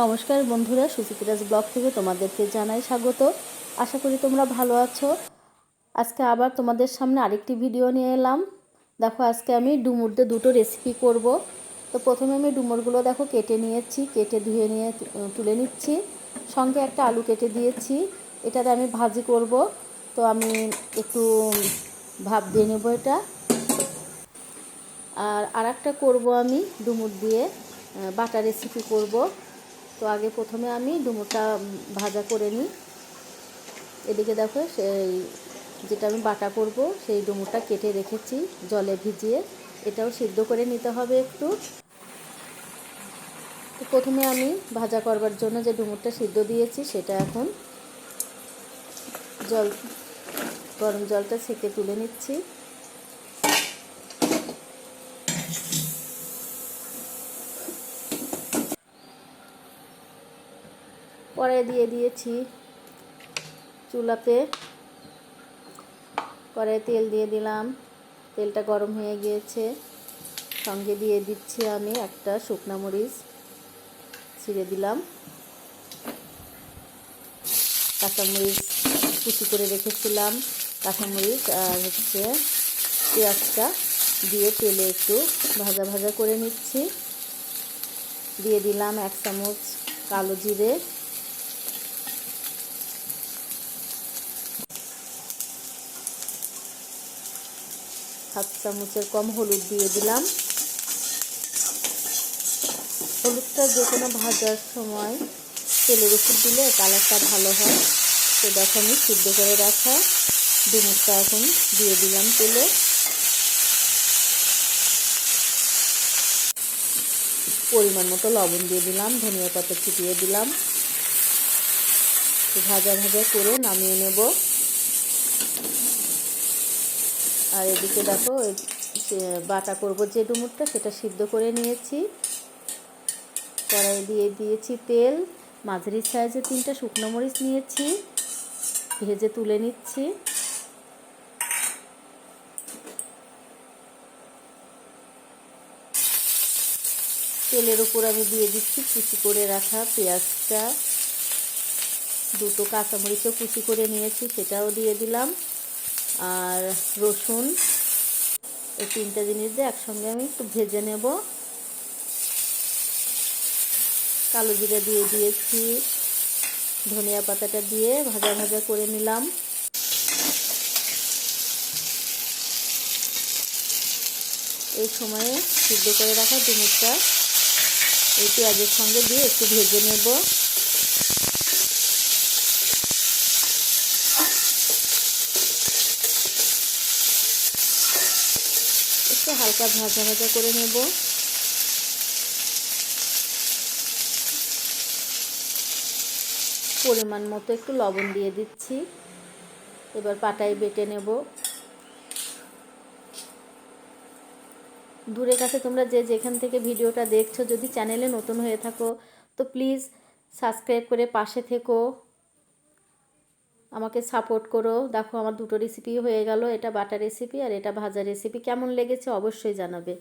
নমস্কার বন্ধুরা, সুচিত্রাস ব্লগ থেকে তোমাদেরকে জানাই স্বাগত। আশা করি তোমরা ভালো আছো। আজকে আবার তোমাদের সামনে আরেকটি ভিডিও নিয়ে এলাম। দেখো, আজকে আমি ডুমুর দিয়ে দুটো রেসিপি করব। তো প্রথমে আমি ডুমুরগুলো দেখো কেটে নিয়েছি, কেটে ধুয়ে নিয়ে তুলে নিচ্ছি। সঙ্গে একটা আলু কেটে দিয়েছি, এটাতে আমি ভাজি করব। তো আমি একটু ভাপ দিয়ে নেব এটা। আর একটা করব, আমি ডুমুর দিয়ে বাটা রেসিপি করব। তো আগে প্রথমে আমি ডুমুরটা ভাজা করে নিই। এদিকে দেখো, সেই যেটা আমি বাটা করব সেই ডুমুরটা কেটে রেখেছি জলে ভিজিয়ে, এটাও সিদ্ধ করে নিতে হবে একটু। তো প্রথমে আমি ভাজা করবার জন্য যে ডুমুরটা সিদ্ধ দিয়েছি সেটা এখন গরম জলটা ছেঁকে তুলে নিচ্ছি। কড়াই দিয়ে দিয়েছি চুলাতে, কড়াইয়ে তেল দিয়ে দিলাম। তেলটা গরম হয়ে গিয়েছে, সঙ্গে দিয়ে দিচ্ছি আমি একটা শুকনা মরিচ ছিঁড়ে দিলাম। কাঁচামরিচ কুচি করে রেখেছিলাম, কাঁচামরিচ আর পেঁয়াজটা দিয়ে তেলে একটু ভাজা ভাজা করে নিচ্ছি। দিয়ে দিলাম 1 চামচ কালো জিরে, হাফ চামচের কম হলুদ দিয়ে দিলাম। হলুদটা যে কোনো ভাজার সময় তেলের উপর দিলে কালারটা ভালো হয়। তো দেখো, আমি সিদ্ধ করে রাখা ডুমুরটা এখন দিয়ে দিলাম তেলে। পরিমাণ মতো লবণ দিয়ে দিলাম, ধনিয়া পাতা ছিটিয়ে দিলাম। ভাজা ভাজা করে নামিয়ে নেব। আর এদিকে দেখো, বাটা করব যে ডুমুরটা সেটা সিদ্ধ করে নিয়েছি। কড়াই দিয়ে দিয়েছি তেল, মাঝারি সাইজে 3টা শুকনো মরিচ নিয়েছি, ভেজে তুলে নিচ্ছি। তেলের উপর আমি দিয়ে দিচ্ছি কুচি করে রাখা পেঁয়াজটা, 2টো কাঁচামরিচও কুচি করে নিয়েছি সেটাও দিয়ে দিলাম। আর রসুন, এই 3টা জিনিস দিয়ে একসঙ্গে আমি একটু ভেজে নেব। কালো জিরা দিয়ে দিয়েছি, ধনিয়া পাতাটা দিয়ে ভাজা ভাজা করে নিলাম। এই সময়ে সিদ্ধ করে রাখা ডুমুরটা এই পেঁয়াজের সঙ্গে দিয়ে একটু ভেজে নেব। একটু হালকা ভাজা ভাজা করে নেব। পরিমাণ মতো একটু লবণ দিয়ে দিচ্ছি। এবার পাটায় বেটে নেব। দূরে কাছে তোমরা যে যেখান থেকে ভিডিওটা দেখছো, যদি চ্যানেলে নতুন হয়ে থাকো তো প্লিজ সাবস্ক্রাইব করে পাশে থেকো, আমাকে সাপোর্ট করো। দেখো, আমার দুটো রেসিপি হয়ে গেল, এটা বাটা রেসিপি আর এটা ভাজা রেসিপি। কেমন লেগেছে অবশ্যই জানাবে।